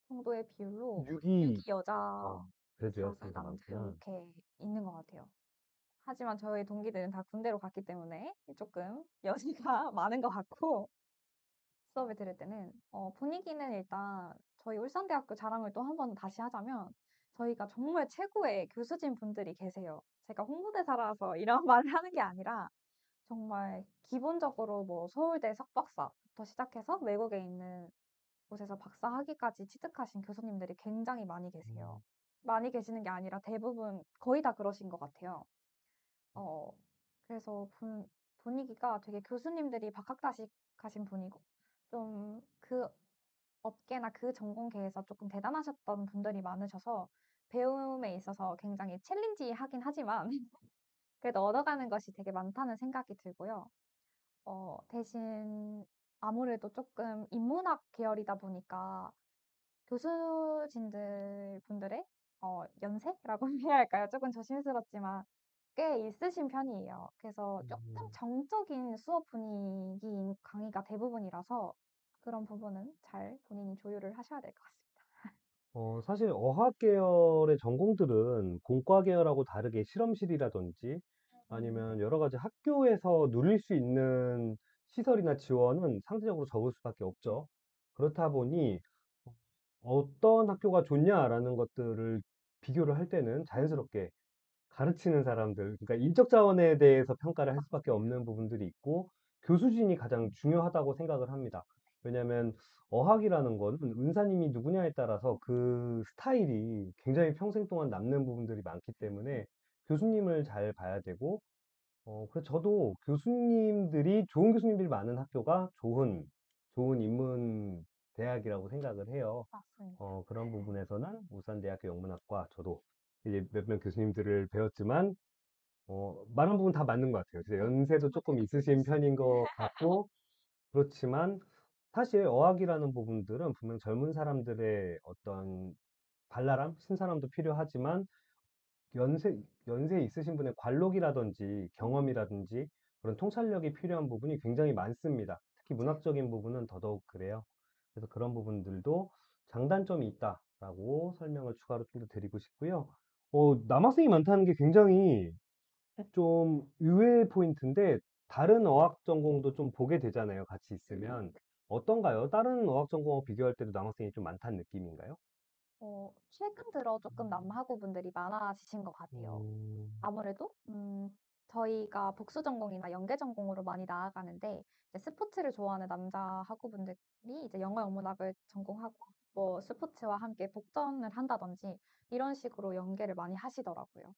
정도의 비율로 6이, 6이 여자, 그래도 4가 여성도 남자 많구나. 이렇게 있는 것 같아요. 하지만 저희 동기들은 다 군대로 갔기 때문에 조금 여지가 많은 것 같고 수업을 들을 때는 분위기는 일단 저희 울산대학교 자랑을 또 한 번 다시 하자면 저희가 정말 최고의 교수진 분들이 계세요. 제가 홍보대사라서 이런 말을 하는 게 아니라 정말 기본적으로 뭐 서울대 석박사부터 시작해서 외국에 있는 곳에서 박사 학위까지 취득하신 교수님들이 굉장히 많이 계세요. 음, 많이 계시는 게 아니라 대부분 거의 다 그러신 것 같아요. 어, 그래서 분위기가 되게 교수님들이 박학다식하신 분이고, 좀 그 업계나 그 전공계에서 조금 대단하셨던 분들이 많으셔서 배움에 있어서 굉장히 챌린지하긴 하지만, 그래도 얻어가는 것이 되게 많다는 생각이 들고요. 대신 아무래도 조금 인문학 계열이다 보니까 교수진들 분들의 연세라고 해야 할까요? 조금 조심스럽지만 꽤 있으신 편이에요. 그래서 조금 음. 정적인 수업 분위기인 강의가 대부분이라서 그런 부분은 잘 본인이 조율을 하셔야 될 것 같습니다. 사실 어학 계열의 전공들은 공과 계열하고 다르게 실험실이라든지 네. 아니면 여러 가지 학교에서 누릴 수 있는 시설이나 지원은 상대적으로 적을 수밖에 없죠. 그렇다 보니 어떤 학교가 좋냐라는 것들을 비교를 할 때는 자연스럽게 가르치는 사람들, 그러니까 인적 자원에 대해서 평가를 할 수밖에 맞습니다. 없는 부분들이 있고 교수진이 가장 중요하다고 생각을 합니다. 왜냐면 어학이라는 건 은사님이 누구냐에 따라서 그 스타일이 굉장히 평생 동안 남는 부분들이 많기 때문에 교수님을 잘 봐야 되고, 그래서 저도 교수님들이, 좋은 교수님들이 많은 학교가 좋은 인문 대학이라고 생각을 해요. 맞습니다. 그런 부분에서는 울산대학교 영문학과 저도 이제 몇몇 교수님들을 배웠지만, 많은 부분 다 맞는 것 같아요. 그래서 네, 연세도 정말 조금 있으신 대답해주셨어요. 편인 것 같고, 그렇지만 사실 어학이라는 부분들은 분명 젊은 사람들의 어떤 발랄함, 신사람도 필요하지만 연세, 연세 있으신 분의 관록이라든지 경험이라든지 그런 통찰력이 필요한 부분이 굉장히 많습니다. 특히 맞아요. 문학적인 부분은 더더욱 그래요. 그래서 그런 부분들도 장단점이 있다라고 설명을 추가로 좀 더 드리고 싶고요. 남학생이 많다는 게 굉장히 좀 의외의 포인트인데, 다른 어학 전공도 좀 보게 되잖아요. 같이 있으면. 어떤가요? 다른 어학 전공하고 비교할 때도 남학생이 좀 많다는 느낌인가요? 최근 들어 조금 남하고 분들이 많아지신 것 같아요. 음, 아무래도 저희가 복수 전공이나 연계 전공으로 많이 나아가는데 이제 스포츠를 좋아하는 남자 학우분들이 이제 영어 영문학을 전공하고 뭐 스포츠와 함께 복전을 한다든지 이런 식으로 연계를 많이 하시더라고요.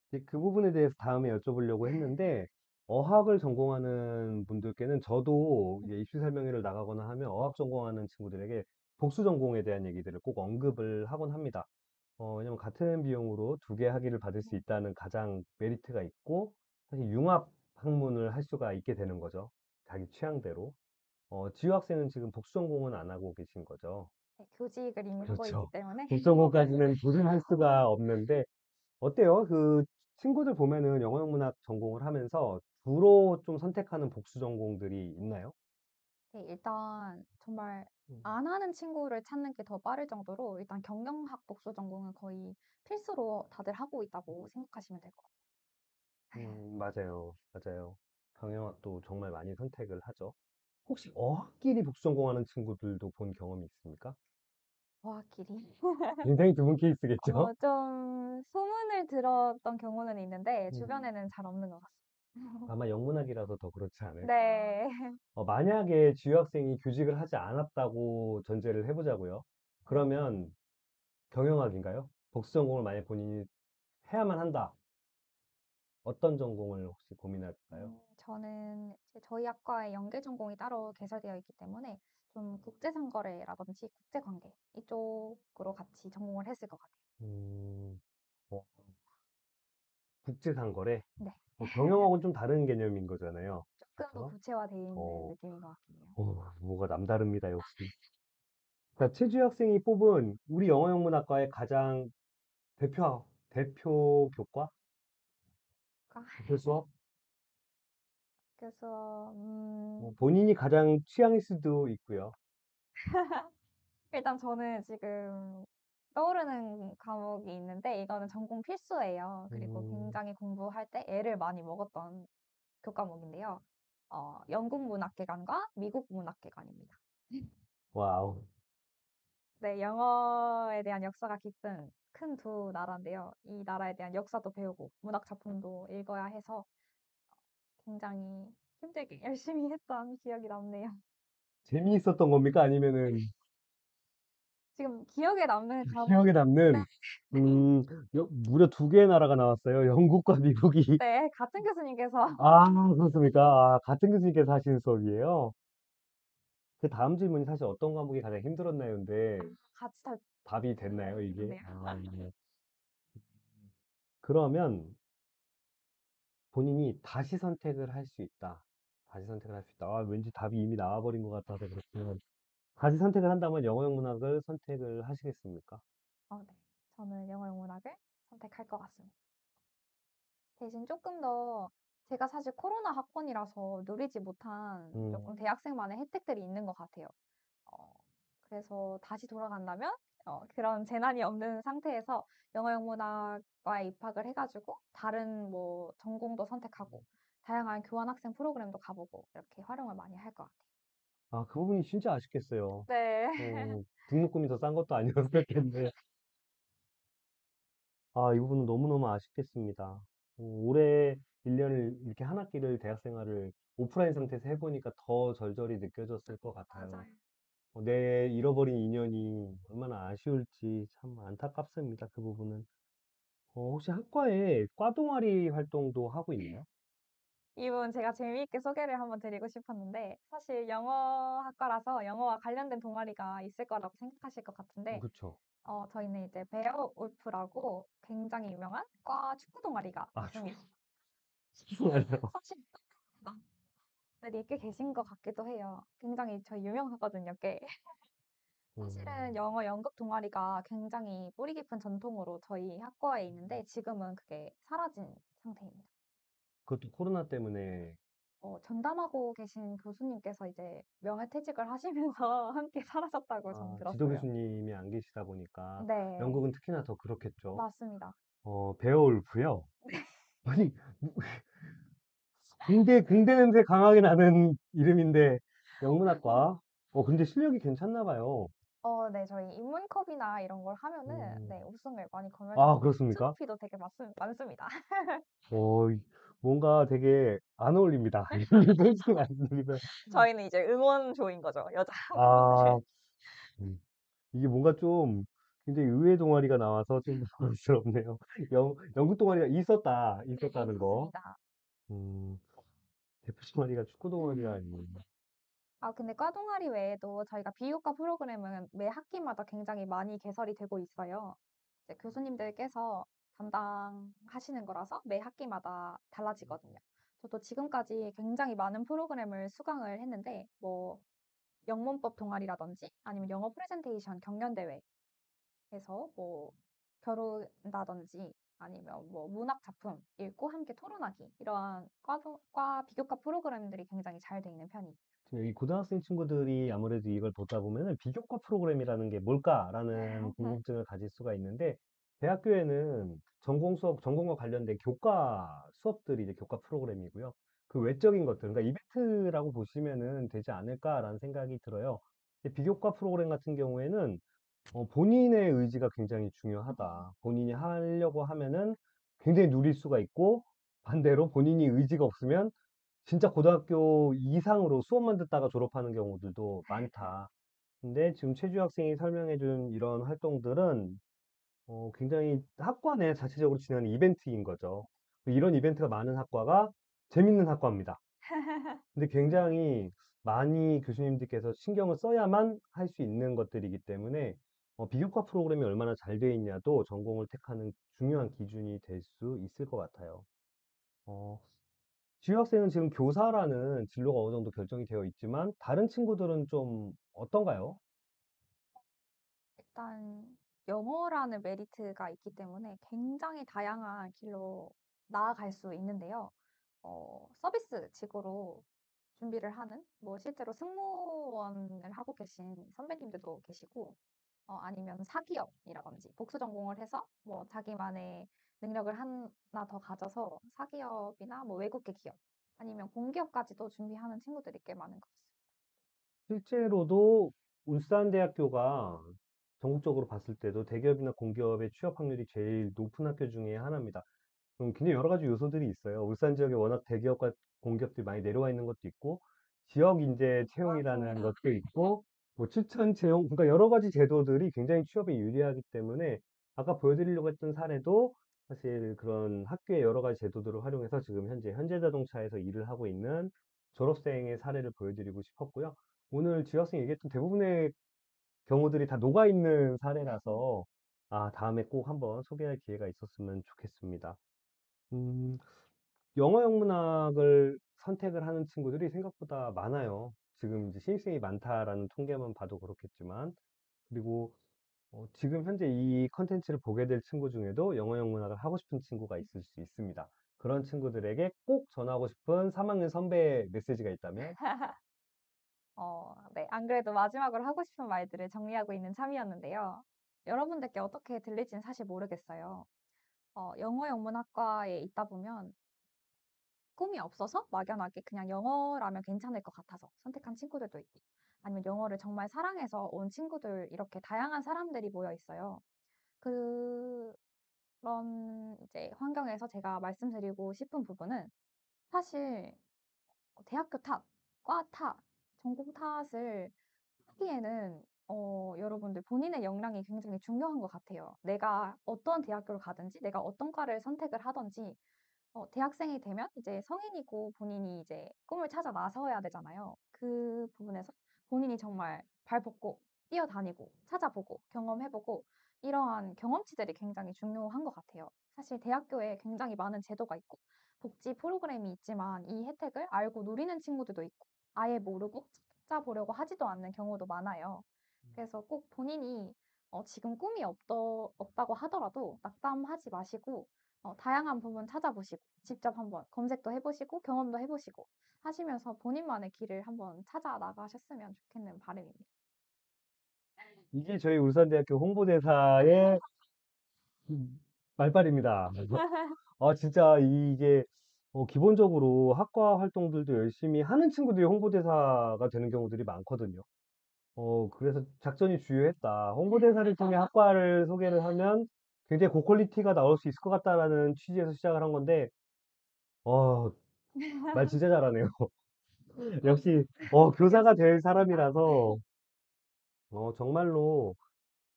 이제 그 부분에 대해서 다음에 여쭤보려고 했는데, 어학을 전공하는 분들께는 저도 이제 입시 설명회를 나가거나 하면 어학 전공하는 친구들에게 복수 전공에 대한 얘기들을 꼭 언급을 하곤 합니다. 왜냐면 같은 비용으로 두 개 학위를 받을 수 있다는 가장 메리트가 있고, 사실 융합 학문을 할 수가 있게 되는 거죠. 자기 취향대로. 지유 학생은 지금 복수 전공은 안 하고 계신 거죠. 네, 교직을 이미 하고 있기 그렇죠. 때문에 복수 전공까지는 도전할 수가 없는데, 어때요? 그 친구들 보면은 영어영문학 전공을 하면서 주로 좀 선택하는 복수 전공들이 있나요? 네, 일단 정말 음, 안 하는 친구를 찾는 게 더 빠를 정도로 일단 경영학 복수 전공은 거의 필수로 다들 하고 있다고 생각하시면 될 것 같아요. 맞아요. 맞아요. 경영학도 정말 많이 선택을 하죠. 혹시 어학끼리 복수 전공하는 친구들도 본 경험이 있습니까? 어학끼리. 굉장히 드문 케이스겠죠? 좀 소문을 들었던 경우는 있는데 음, 주변에는 잘 없는 것 같습니다. 아마 영문학이라서 더 그렇지 않을까. 네. 만약에 지유 학생이 교직을 하지 않았다고 전제를 해보자고요. 그러면 경영학인가요? 복수 전공을 만약 본인이 해야만 한다. 어떤 전공을 혹시 고민할까요? 저는 저희 학과에 연계 전공이 따로 개설되어 있기 때문에 좀 국제상거래라든지 국제관계 이쪽으로 같이 전공을 했을 것 같아요. 음, 어, 국제상거래? 네. 경영하고는 좀 다른 개념인 거잖아요. 조금 더 그쵸? 구체화되어 있는 어, 느낌인 것 같긴 해요. 뭐가 남다릅니다, 역시. 자, 최주희 학생이 뽑은 우리 영어영문학과의 가장 대표 교과? 대표 수업? 그래서 본인이 가장 취향일 수도 있고요. 일단 저는 지금 떠오르는 과목이 있는데 이거는 전공 필수예요. 그리고 음, 굉장히 공부할 때 애를 많이 먹었던 교과목인데요. 영국 문학개관과 미국 문학개관입니다. 와우. 네, 영어에 대한 역사가 깊은 큰 두 나라인데요. 이 나라에 대한 역사도 배우고 문학 작품도 읽어야 해서 굉장히 힘들게 열심히 했던 기억이 남네요. 재미있었던 겁니까? 아니면은 지금 기억에 남는 과목, 기억에 네, 남는, 무려 두 개의 나라가 나왔어요. 영국과 미국이. 네, 같은 교수님께서 아, 그렇습니까? 아, 같은 교수님께서 하시는 수업이에요? 그 다음 질문이 사실 어떤 과목이 가장 힘들었나요? 근데 같이 다 답이 됐나요, 이게? 네. 아, 네. 그러면 본인이 다시 선택을 할 수 있다. 다시 선택을 할 수 있다. 왠지 답이 이미 나와버린 것 같아서 그렇지만, 다시 선택을 한다면 영어영문학을 선택을 하시겠습니까? 네. 저는 영어 영문학을 선택할 것 같습니다. 대신 조금 더 제가 사실 코로나 학번이라서 누리지 못한 음, 조금 대학생만의 혜택들이 있는 것 같아요. 어, 그래서 다시 돌아간다면 그런 재난이 없는 상태에서 영어 영문학과에 입학을 해가지고 다른 뭐 전공도 선택하고 다양한 교환 학생 프로그램도 가보고 이렇게 활용을 많이 할 것 같아요. 그 부분이 진짜 아쉽겠어요. 네. 등록금이 더 싼 것도 아니었을 텐데. 이 부분은 너무너무 아쉽겠습니다. 올해 1년을 이렇게 한 학기를 대학 생활을 오프라인 상태에서 해보니까 더 절절히 느껴졌을 것 같아요. 맞아요. 내 잃어버린 인연이 얼마나 아쉬울지 참 안타깝습니다. 그 부분은. 혹시 학과에 과 동아리 활동도 하고 있나요? 이분 제가 재미있게 소개를 한번 드리고 싶었는데 사실 영어학과라서 영어와 관련된 동아리가 있을 거라고 생각하실 것 같은데 그쵸. 저희는 이제 베어울프라고 굉장히 유명한 과 축구 동아리가 아, 있습니다. 축구하네요. 사실 분들이 꽤 계신 것 같기도 해요. 굉장히 저희 유명하거든요, 꽤. 사실은 음, 영어 연극 동아리가 굉장히 뿌리 깊은 전통으로 저희 학과에 있는데 지금은 그게 사라진 상태입니다. 그것도 코로나 때문에, 전담하고 계신 교수님께서 이제 명예퇴직을 하시면서 함께 사라졌다고 전 지도 들었어요. 교수님이 안 계시다 보니까, 네, 영국은 특히나 더 그렇겠죠. 맞습니다. 베어울프요? 아니, 공대 냄새 강하게 나는 이름인데, 영문학과. 근데 실력이 괜찮나 봐요. 네, 저희 인문컵이나 이런 걸 하면은 음, 네, 우승을 많이 거머쥐고 그렇습니까? 트로피도 되게 많습니다. 이- 뭔가 되게 안 어울립니다. 솔직히 말씀드리면. 저희는 이제 응원조인 거죠, 여자 학부모들은. 아, 음, 이게 뭔가 좀 굉장히 의외의 동아리가 나와서 좀 부끄럽네요. 연극 동아리가 네, 있었다는 거. 있었습니다. 음, 대표 동아리가 축구 동아리라니. 근데 과 동아리 외에도 저희가 비교과 프로그램은 매 학기마다 굉장히 많이 개설이 되고 있어요. 이제 교수님들께서 담당하시는 거라서 매 학기마다 달라지거든요. 저도 지금까지 굉장히 많은 프로그램을 수강을 했는데, 뭐, 영문법 동아리라든지 아니면 영어 프레젠테이션 경연대회에서 뭐, 겨룬다든지 아니면 뭐, 문학 작품 읽고 함께 토론하기 이러한 과 비교과 프로그램들이 굉장히 잘 돼 있는 편이에요. 이 고등학생 친구들이 아무래도 이걸 보다 보면은 비교과 프로그램이라는 게 뭘까라는 궁금증을 가질 수가 있는데, 대학교에는 전공과 관련된 교과 수업들이 이제 교과 프로그램이고요. 그 외적인 것들, 그러니까 이벤트라고 보시면은 되지 않을까라는 생각이 들어요. 근데 비교과 프로그램 같은 경우에는 본인의 의지가 굉장히 중요하다. 본인이 하려고 하면은 굉장히 누릴 수가 있고, 반대로 본인이 의지가 없으면 진짜 고등학교 이상으로 수업만 듣다가 졸업하는 경우들도 많다. 근데 지금 최주 학생이 설명해준 이런 활동들은 굉장히 학과 내 자체적으로 진행하는 이벤트인 거죠. 이런 이벤트가 많은 학과가 재밌는 학과입니다. 근데 굉장히 많이 교수님들께서 신경을 써야만 할 수 있는 것들이기 때문에 비교과 프로그램이 얼마나 잘 되어 있냐도 전공을 택하는 중요한 기준이 될 수 있을 것 같아요. 어, 지유 학생은 지금 교사라는 진로가 어느 정도 결정이 되어 있지만 다른 친구들은 좀 어떤가요? 일단 영어라는 메리트가 있기 때문에 굉장히 다양한 길로 나아갈 수 있는데요. 서비스직으로 준비를 하는, 뭐 실제로 승무원을 하고 계신 선배님들도 계시고, 아니면 사기업이라든지 복수 전공을 해서 뭐 자기만의 능력을 하나 더 가져서 사기업이나 뭐 외국계 기업, 아니면 공기업까지도 준비하는 친구들이 꽤 많은 것 같습니다. 실제로도 울산대학교가 전국적으로 봤을 때도 대기업이나 공기업의 취업 확률이 제일 높은 학교 중에 하나입니다. 굉장히 여러 가지 요소들이 있어요. 울산 지역에 워낙 대기업과 공기업들이 많이 내려와 있는 것도 있고, 지역 인재 채용이라는 맞습니다. 것도 있고, 뭐 추천 채용, 그러니까 여러 가지 제도들이 굉장히 취업에 유리하기 때문에, 아까 보여드리려고 했던 사례도 사실 그런 학교의 여러 가지 제도들을 활용해서 지금 현재 현대자동차에서 일을 하고 있는 졸업생의 사례를 보여드리고 싶었고요. 오늘 지학생이 얘기했던 대부분의 경우들이 다 녹아있는 사례라서, 다음에 꼭 한번 소개할 기회가 있었으면 좋겠습니다. 음, 영어 영문학을 선택을 하는 친구들이 생각보다 많아요. 지금 이제 신입생이 많다라는 통계만 봐도 그렇겠지만, 그리고 지금 현재 이 컨텐츠를 보게 될 친구 중에도 영어 영문학을 하고 싶은 친구가 있을 수 있습니다. 그런 친구들에게 꼭 전하고 싶은 3학년 선배 메시지가 있다면, 네. 안 그래도 마지막으로 하고 싶은 말들을 정리하고 있는 참이었는데요. 여러분들께 어떻게 들릴지는 사실 모르겠어요. 영어 영문학과에 있다 보면 꿈이 없어서 막연하게 그냥 영어라면 괜찮을 것 같아서 선택한 친구들도 있고, 아니면 영어를 정말 사랑해서 온 친구들, 이렇게 다양한 사람들이 모여 있어요. 그 그런 이제 환경에서 제가 말씀드리고 싶은 부분은 사실 대학교 탓, 과 탓, 전공 탓을 하기에는 여러분들 본인의 역량이 굉장히 중요한 것 같아요. 내가 어떤 대학교를 가든지 내가 어떤 과를 선택을 하든지 대학생이 되면 이제 성인이고 본인이 이제 꿈을 찾아 나서야 되잖아요. 그 부분에서 본인이 정말 발벗고 뛰어다니고 찾아보고 경험해보고 이러한 경험치들이 굉장히 중요한 것 같아요. 사실 대학교에 굉장히 많은 제도가 있고 복지 프로그램이 있지만 이 혜택을 알고 누리는 친구들도 있고 아예 모르고 찾아보려고 하지도 않는 경우도 많아요. 그래서 꼭 본인이 지금 꿈이 없다고 하더라도 낙담하지 마시고 다양한 부분 찾아보시고 직접 한번 검색도 해보시고 경험도 해보시고 하시면서 본인만의 길을 한번 찾아 나가셨으면 좋겠는 바람입니다. 이게 저희 울산대학교 홍보대사의 말발입니다. 진짜 이게 기본적으로 학과 활동들도 열심히 하는 친구들이 홍보대사가 되는 경우들이 많거든요. 그래서 작전이 주요했다. 홍보대사를 통해 학과를 소개를 하면 굉장히 고퀄리티가 나올 수 있을 것 같다라는 취지에서 시작을 한 건데, 어, 말 진짜 잘하네요. 역시, 교사가 될 사람이라서, 정말로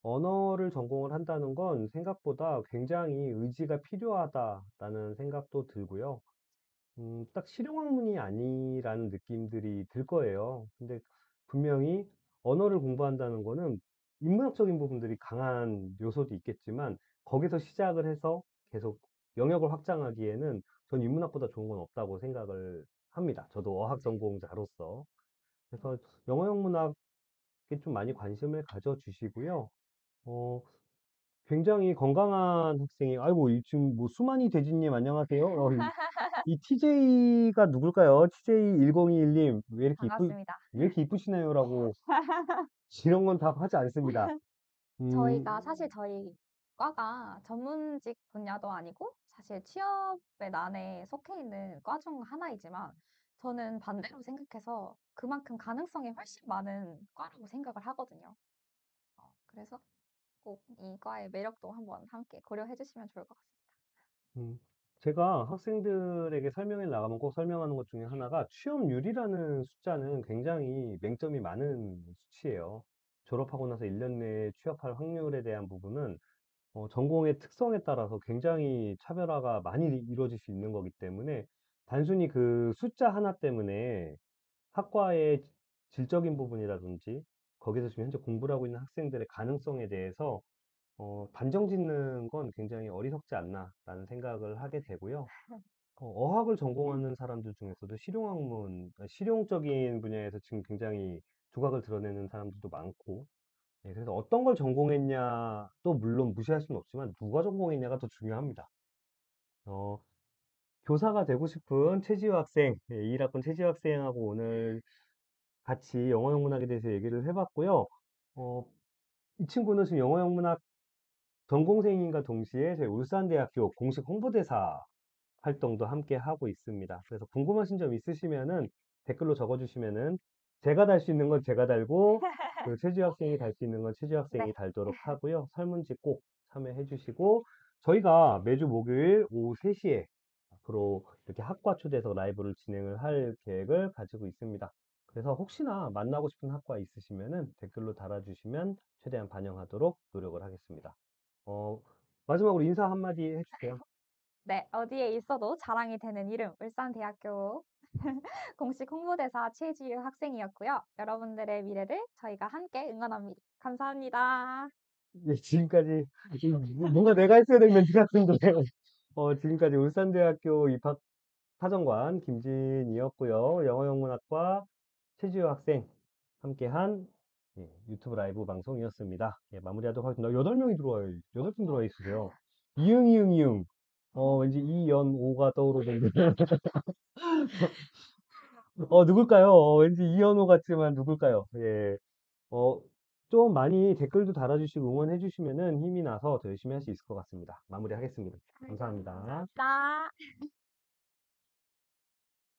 언어를 전공을 한다는 건 생각보다 굉장히 의지가 필요하다라는 생각도 들고요. 딱 실용학문이 아니라는 느낌들이 들 거예요. 근데 분명히 언어를 공부한다는 거는 인문학적인 부분들이 강한 요소도 있겠지만 거기서 시작을 해서 계속 영역을 확장하기에는 전 인문학보다 좋은 건 없다고 생각을 합니다. 저도 어학 전공자로서. 그래서 영어 영문학에 좀 많이 관심을 가져주시고요. 어, 굉장히 건강한 학생이, 아이고, 지금 뭐 수만이 대지님 안녕하세요. 이 TJ가 누굴까요? TJ1021님, 반갑습니다. 왜 이렇게 이쁘시나요? 라고, 이런 건 다 하지 않습니다. 저희가 음, 사실 저희 과가 전문직 분야도 아니고 사실 취업의 난에 속해 있는 과 중 하나이지만 저는 반대로 생각해서 그만큼 가능성이 훨씬 많은 과라고 생각을 하거든요. 그래서 꼭 이 과의 매력도 한번 함께 고려해 주시면 좋을 것 같습니다. 음, 제가 학생들에게 설명회 나가면 꼭 설명하는 것 중에 하나가 취업률이라는 숫자는 굉장히 맹점이 많은 수치예요. 졸업하고 나서 1년 내에 취업할 확률에 대한 부분은 전공의 특성에 따라서 굉장히 차별화가 많이 이루어질 수 있는 거기 때문에 단순히 그 숫자 하나 때문에 학과의 질적인 부분이라든지 거기서 지금 현재 공부를 하고 있는 학생들의 가능성에 대해서 단정 짓는 건 굉장히 어리석지 않나라는 생각을 하게 되고요. 어학을 전공하는 사람들 중에서도 실용학문, 실용적인 분야에서 지금 굉장히 두각을 드러내는 사람들도 많고, 그래서 어떤 걸 전공했냐도 물론 무시할 수는 없지만 누가 전공했냐가 더 중요합니다. 어, 교사가 되고 싶은 최지우 학생, 21학번 최지우 학생하고 오늘 같이 영어 영문학에 대해서 얘기를 해봤고요. 어, 이 친구는 지금 영어 영문학 전공생인가 동시에 저희 울산대학교 공식 홍보대사 활동도 함께 하고 있습니다. 그래서 궁금하신 점 있으시면은 댓글로 적어주시면은 제가 달 수 있는 건 제가 달고 그 최지우 학생이 달 수 있는 건 최지우 네. 학생이 달도록 하고요. 설문지 꼭 참여해 주시고 저희가 매주 목요일 오후 3시에 앞으로 이렇게 학과 초대해서 라이브를 진행을 할 계획을 가지고 있습니다. 그래서 혹시나 만나고 싶은 학과 있으시면은 댓글로 달아주시면 최대한 반영하도록 노력을 하겠습니다. 어, 마지막으로 인사 한마디 해주세요. 네, 어디에 있어도 자랑이 되는 이름, 울산대학교 공식 홍보대사 최지유 학생이었고요. 여러분들의 미래를 저희가 함께 응원합니다. 감사합니다. 예, 지금까지 뭔가 내가 했어야 될 멘트 같은데 지금까지 울산대학교 입학 사정관 김진이었고요. 영어영문학과 최지우 학생 함께한 유튜브 라이브 방송이었습니다. 예, 마무리하도록 하겠습니다. 8명이 들어와요. 8분 들어와 있으세요. 이응, 이응, 이응. 왠지 이연오가 떠오르는데. 누굴까요? 왠지 이연오 같지만 누굴까요? 예. 어, 좀 많이 댓글도 달아주시고 응원해주시면은 힘이 나서 더 열심히 할 수 있을 것 같습니다. 마무리하겠습니다. 감사합니다. 감사합니다.